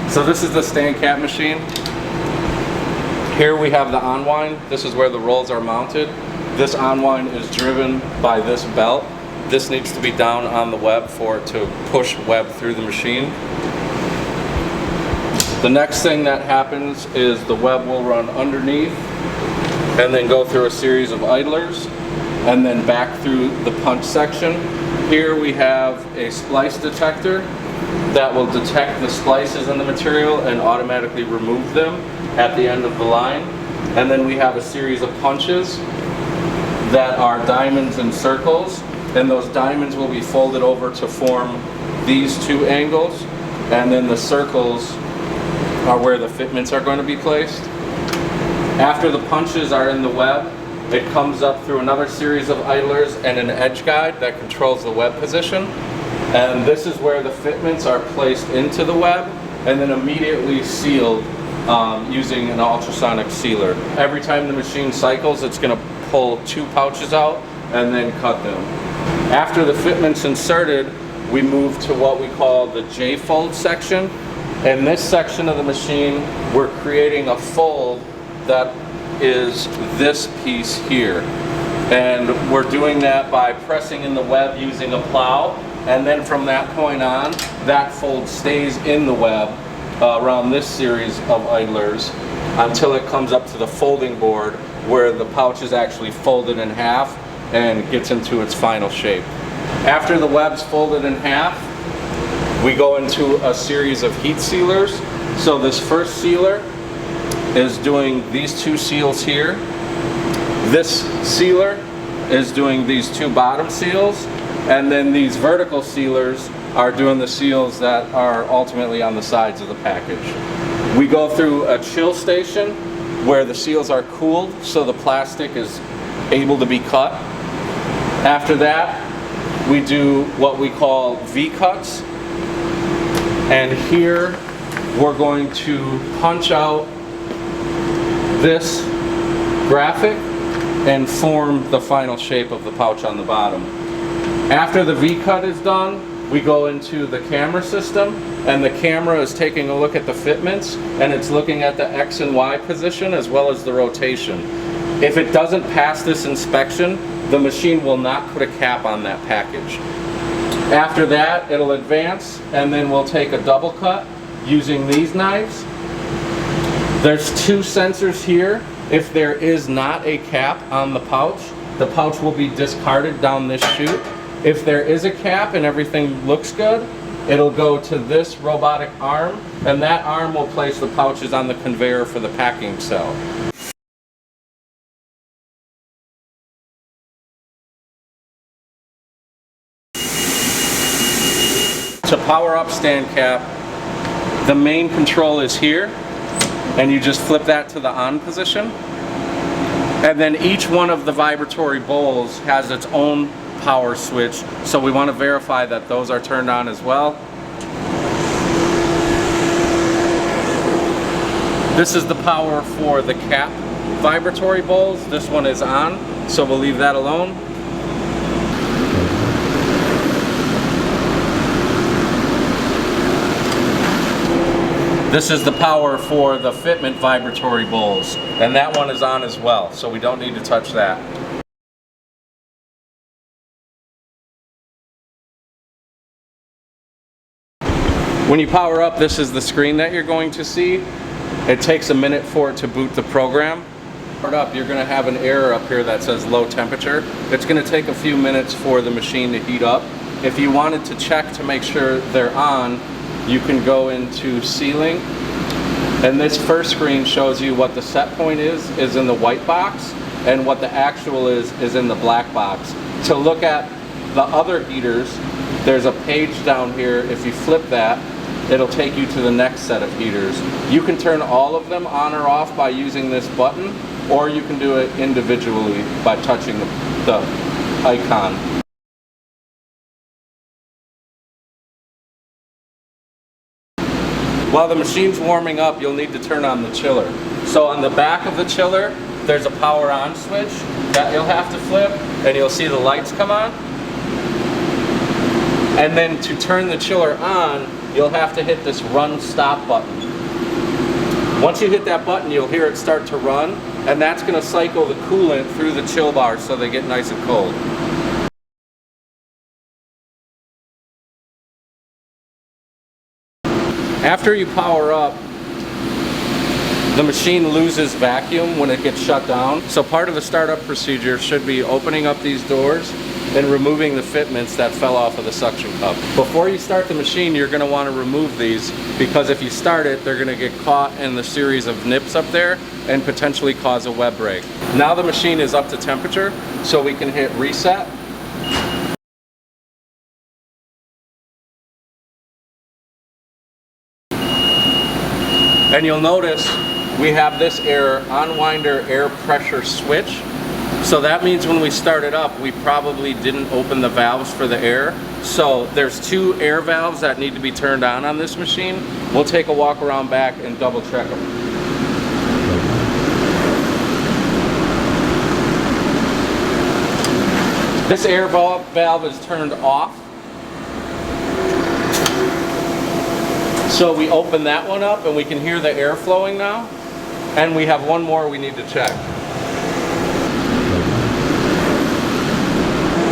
So this is the Standcap machine. Here we have the unwind. This is where the rolls are mounted. This unwind is driven by this belt. This needs to be down on the web for it to push web through the machine. The next thing that happens is the web will run underneath and then go through a series of idlers and then back through the punch section. Here we have a splice detector that will detect the splices in the material and automatically remove them at the end of the line. And then we have a series of punches that are diamonds and circles, and those diamonds will be folded over to form these two angles, and then the circles are where the fitments are going to be placed. After the punches are in the web, it comes up through another series of idlers and an edge guide that controls the web position. And this is where the fitments are placed into the web and then immediately sealed using an ultrasonic sealer. Every time the machine cycles, it's going to pull two pouches out and then cut them. After the fitment's inserted, we move to what we call the J-fold section. In this section of the machine, we're creating a fold that is this piece here. And we're doing that by pressing in the web using a plow. And then from that point on, that fold stays in the web around this series of idlers until it comes up to the folding board where the pouch is actually folded in half and gets into its final shape. After the web's folded in half, we go into a series of heat sealers. So this first sealer is doing these two seals here. This sealer is doing these two bottom seals. And then these vertical sealers are doing the seals that are ultimately on the sides of the package. We go through a chill station where the seals are cooled so the plastic is able to be cut. After that, we do what we call V-cuts. And here we're going to punch out this graphic and form the final shape of the pouch on the bottom. After the V-cut is done, we go into the camera system, and the camera is taking a look at the fitments, and it's looking at the X and Y position as well as the rotation. If it doesn't pass this inspection, the machine will not put a cap on that package. After that, it'll advance, and then we'll take a double cut using these knives. There's two sensors here. If there is not a cap on the pouch will be discarded down this chute. If there is a cap and everything looks good, it'll go to this robotic arm, and that arm will place the pouches on the conveyor for the packing cell. To power up Standcap, the main control is here, and you just flip that to the on position. And then each one of the vibratory bowls has its own power switch, so we want to verify that those are turned on as well. This is the power for the cap vibratory bowls. This one is on, so we'll leave that alone. This is the power for the fitment vibratory bowls, and that one is on as well, so we don't need to touch that. When you power up, this is the screen that you're going to see. It takes a minute for it to boot the program. Powered up, you're going to have an error up here that says low temperature. It's going to take a few minutes for the machine to heat up. If you wanted to check to make sure they're on, you can go into sealing, and this first screen shows you what the set point is in the white box, and what the actual is in the black box. To look at the other heaters, there's a page down here. If you flip that, it'll take you to the next set of heaters. You can turn all of them on or off by using this button, or you can do it individually by touching the icon. While the machine's warming up, you'll need to turn on the chiller. So on the back of the chiller, there's a power on switch that you'll have to flip, and you'll see the lights come on. And then to turn the chiller on, you'll have to hit this run stop button. Once you hit that button, you'll hear it start to run, and that's going to cycle the coolant through the chill bars so they get nice and cold. After you power up, the machine loses vacuum when it gets shut down. So part of the startup procedure should be opening up these doors and removing the fitments that fell off of the suction cup. Before you start the machine, you're going to want to remove these, because if you start it, they're going to get caught in the series of nips up there and potentially cause a web break. Now the machine is up to temperature, so we can hit reset. And you'll notice we have this on-winder air pressure switch. So that means when we start it up, we probably didn't open the valves for the air. So there's 2 air valves that need to be turned on this machine. We'll take a walk around back and double check them. This air valve is turned off. So we open that one up and we can hear the air flowing now. And we have one more we need to check.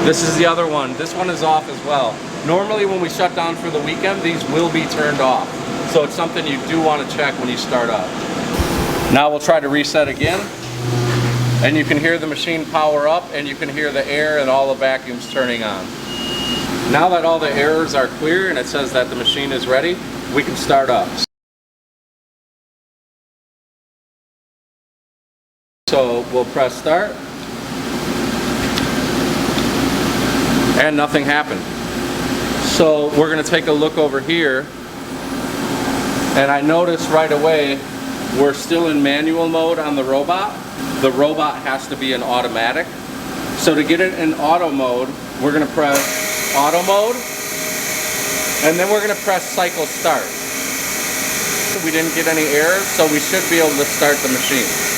This is the other one. This one is off as well. Normally when we shut down for the weekend, these will be turned off. So it's something you do want to check when you start up. Now we'll try to reset again. And you can hear the machine power up, and you can hear the air and all the vacuums turning on. Now that all the errors are clear and it says that the machine is ready, we can start up. So we'll press start, and nothing happened. So we're going to take a look over here, and I notice right away we're still in manual mode on the robot. The robot has to be in automatic. So to get it in auto mode, we're going to press auto mode, and then we're going to press cycle start. We didn't get any errors, so we should be able to start the machine.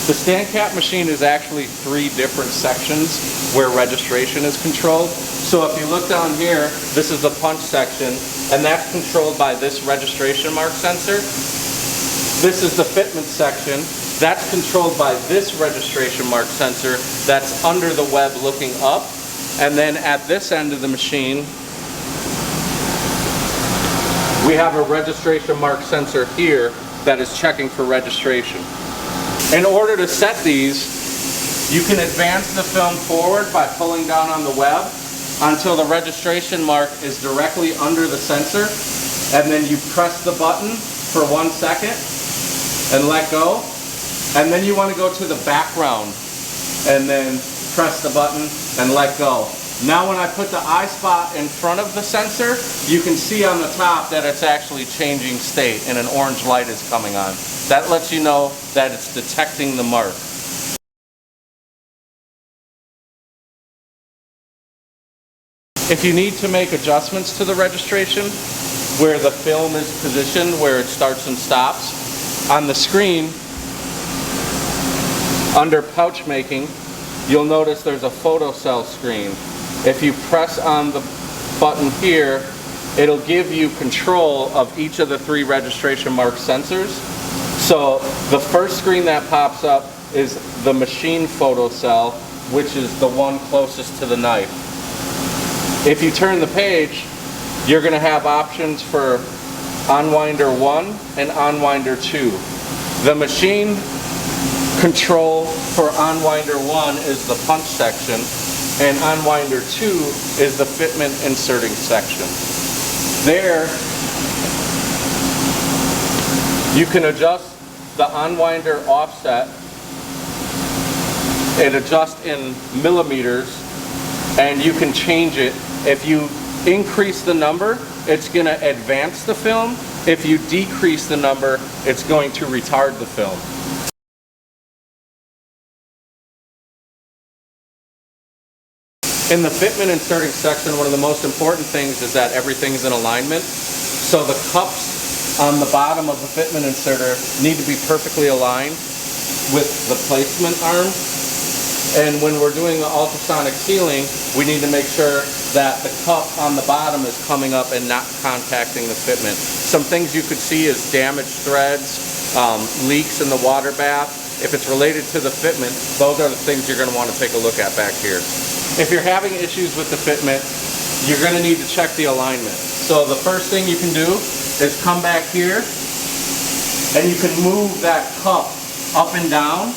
The Standcap machine is actually 3 different sections where registration is controlled. So if you look down here, this is the punch section, and that's controlled by this registration mark sensor. This is the fitment section. That's controlled by this registration mark sensor that's under the web looking up. And then at this end of the machine, we have a registration mark sensor here that is checking for registration. In order to set these, you can advance the film forward by pulling down on the web until the registration mark is directly under the sensor, and then you press the button for 1 second and let go, and then you want to go to the background and then press the button and let go. Now when I put the eye spot in front of the sensor, you can see on the top that it's actually changing state and an orange light is coming on. That lets you know that it's detecting the mark. If you need to make adjustments to the registration, where the film is positioned, where it starts and stops, on the screen, under pouch making, you'll notice there's a photo cell screen. If you press on the button here, it'll give you control of each of the 3 registration mark sensors. So the first screen that pops up is the machine photo cell, which is the one closest to the knife. If you turn the page, you're going to have options for Unwinder 1 and Unwinder 2. The machine control for Unwinder 1 is the punch section, and Unwinder 2 is the fitment inserting section. There, you can adjust the Unwinder offset. It adjusts in millimeters, and you can change it. If you increase the number, it's going to advance the film. If you decrease the number, it's going to retard the film. In the fitment inserting section, one of the most important things is that everything's in alignment. So the cups on the bottom of the fitment inserter need to be perfectly aligned with the placement arm. And when we're doing the ultrasonic sealing, we need to make sure that the cup on the bottom is coming up and not contacting the fitment. Some things you could see is damaged threads, leaks in the water bath. If it's related to the fitment, those are the things you're going to want to take a look at back here. If you're having issues with the fitment, you're going to need to check the alignment. So the first thing you can do is come back here and you can move that cup up and down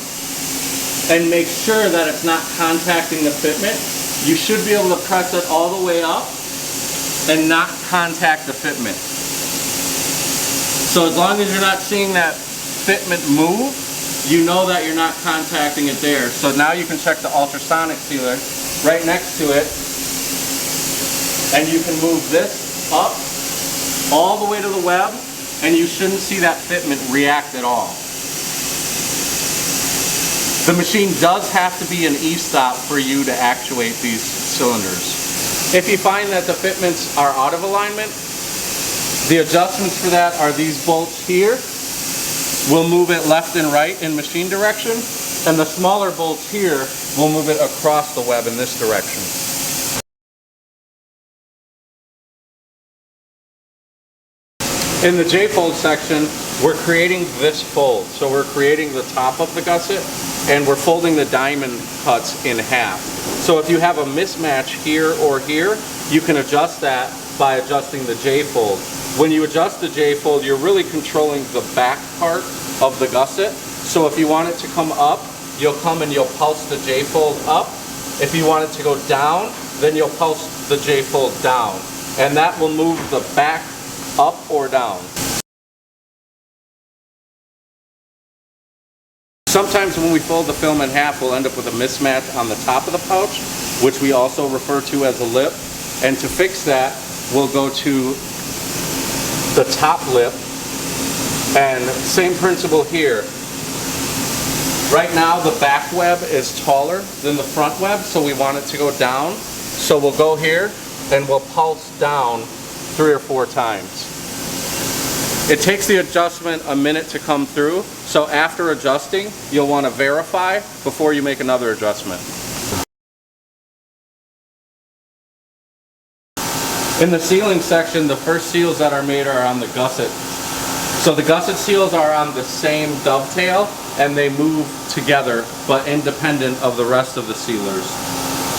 and make sure that it's not contacting the fitment. You should be able to press it all the way up and not contact the fitment. So as long as you're not seeing that fitment move, you know that you're not contacting it there. So now you can check the ultrasonic sealer right next to it, and you can move this up all the way to the web, and you shouldn't see that fitment react at all. The machine does have to be an E-stop for you to actuate these cylinders. If you find that the fitments are out of alignment, the adjustments for that are these bolts here. We'll move it left and right in machine direction, and the smaller bolts here will move it across the web in this direction. In the J-fold section, we're creating this fold. So we're creating the top of the gusset, and we're folding the diamond cuts in half. So if you have a mismatch here or here, you can adjust that by adjusting the J-fold. When you adjust the J-fold, you're really controlling the back part of the gusset. So if you want it to come up, you'll come and you'll pulse the J-fold up. If you want it to go down, then you'll pulse the J-fold down. And that will move the back up or down. Sometimes when we fold the film in half, we'll end up with a mismatch on the top of the pouch, which we also refer to as a lip. And to fix that, we'll go to the top lip, and same principle here. Right now the back web is taller than the front web, so we want it to go down. So we'll go here and we'll pulse down 3 or 4 times. It takes the adjustment a minute to come through, so after adjusting, you'll want to verify before you make another adjustment. In the sealing section, the first seals that are made are on the gusset. So the gusset seals are on the same dovetail, and they move together, but independent of the rest of the sealers.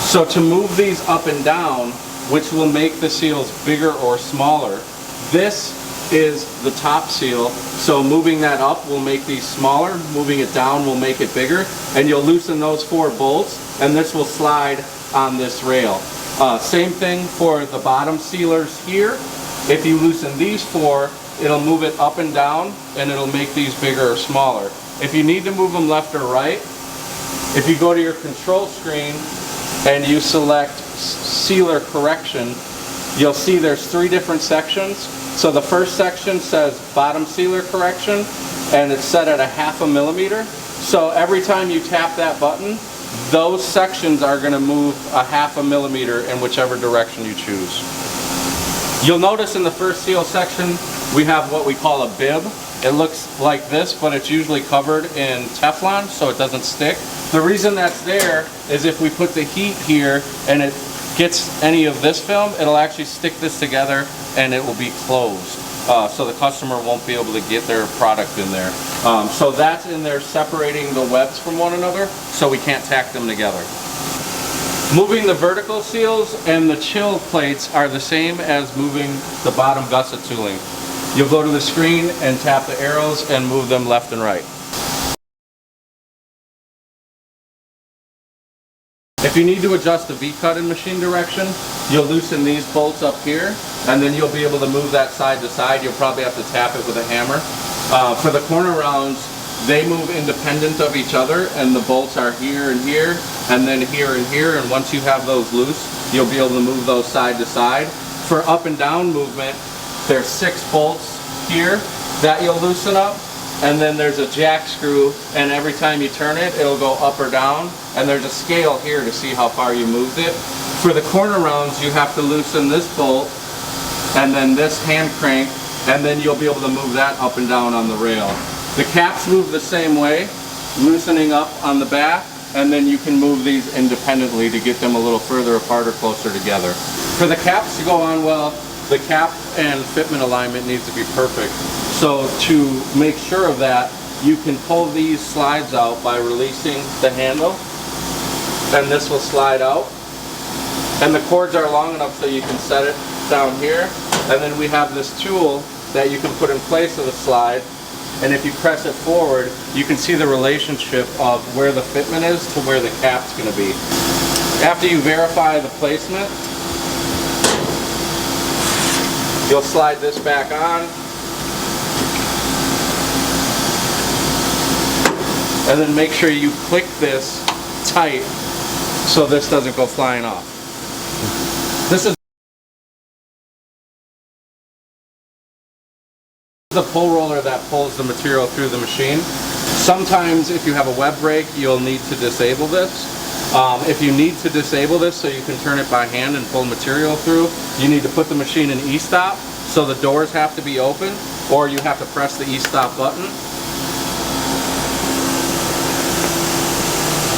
So to move these up and down, which will make the seals bigger or smaller, this is the top seal. So moving that up will make these smaller, moving it down will make it bigger, and you'll loosen those 4 bolts, and this will slide on this rail. Same thing for the bottom sealers here. If you loosen these 4, it'll move it up and down, and it'll make these bigger or smaller. If you need to move them left or right, if you go to your control screen and you select sealer correction, you'll see there's 3 different sections. So the first section says bottom sealer correction, and it's set at 1/2 millimeter. So every time you tap that button, those sections are going to move 1/2 millimeter in whichever direction you choose. You'll notice in the first seal section we have what we call a bib. It looks like this, but it's usually covered in Teflon so it doesn't stick. The reason that's there is if we put the heat here and it gets any of this film, it'll actually stick this together and it will be closed. So the customer won't be able to get their product in there. So that's in there separating the webs from one another, so we can't tack them together. Moving the vertical seals and the chill plates are the same as moving the bottom gusset tooling. You'll go to the screen and tap the arrows and move them left and right. If you need to adjust the V-cut in machine direction, you'll loosen these bolts up here, and then you'll be able to move that side to side. You'll probably have to tap it with a hammer. For the corner rounds, they move independent of each other, and the bolts are here and here, and then here and here, and once you have those loose, you'll be able to move those side to side. For up and down movement, there's 6 bolts here that you'll loosen up, and then there's a jack screw, and every time you turn it, it'll go up or down, and there's a scale here to see how far you moved it. For the corner rounds, you have to loosen this bolt, and then this hand crank and then you'll be able to move that up and down on the rail. The caps move the same way, loosening up on the back, and then you can move these independently to get them a little further apart or closer together. For the caps to go on well, the cap and fitment alignment needs to be perfect. So to make sure of that, you can pull these slides out by releasing the handle, and this will slide out. And the cords are long enough so you can set it down here. And then we have this tool that you can put in place of the slide. And if you press it forward, you can see the relationship of where the fitment is to where the cap's going to be. After you verify the placement, you'll slide this back on. And then make sure you click this tight so this doesn't go flying off. This is the pull roller that pulls the material through the machine. Sometimes if you have a web brake, you'll need to disable this. If you need to disable this so you can turn it by hand and pull material through, you need to put the machine in e-stop, so the doors have to be open, or you have to press the e-stop button.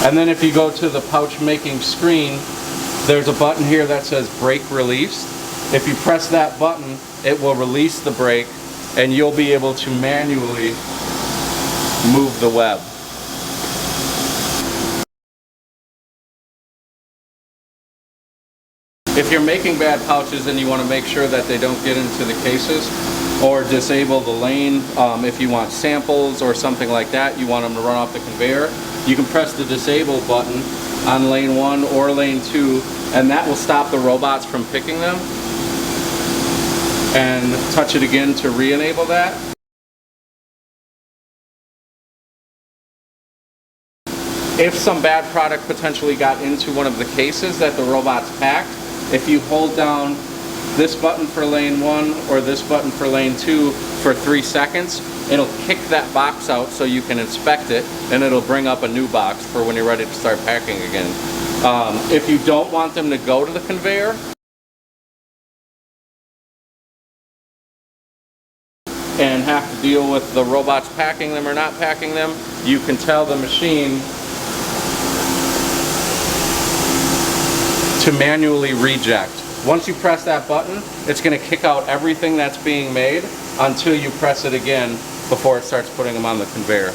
And then if you go to the pouch making screen, there's a button here that says brake released. If you press that button, it will release the brake, and you'll be able to manually move the web. If you're making bad pouches and you want to make sure that they don't get into the cases, or disable the lane, if you want samples or something like that, you want them to run off the conveyor, you can press the disable button on lane 1 or lane 2, and that will stop the robots from picking them. And touch it again to re-enable that. If some bad product potentially got into one of the cases that the robot's packed, if you hold down this button for lane 1 or this button for lane 2 for 3 seconds, it'll kick that box out so you can inspect it, and it'll bring up a new box for when you're ready to start packing again. If you don't want them to go to the conveyor and have to deal with the robots packing them or not packing them, you can tell the machine to manually reject. Once you press that button, it's going to kick out everything that's being made until you press it again before it starts putting them on the conveyor.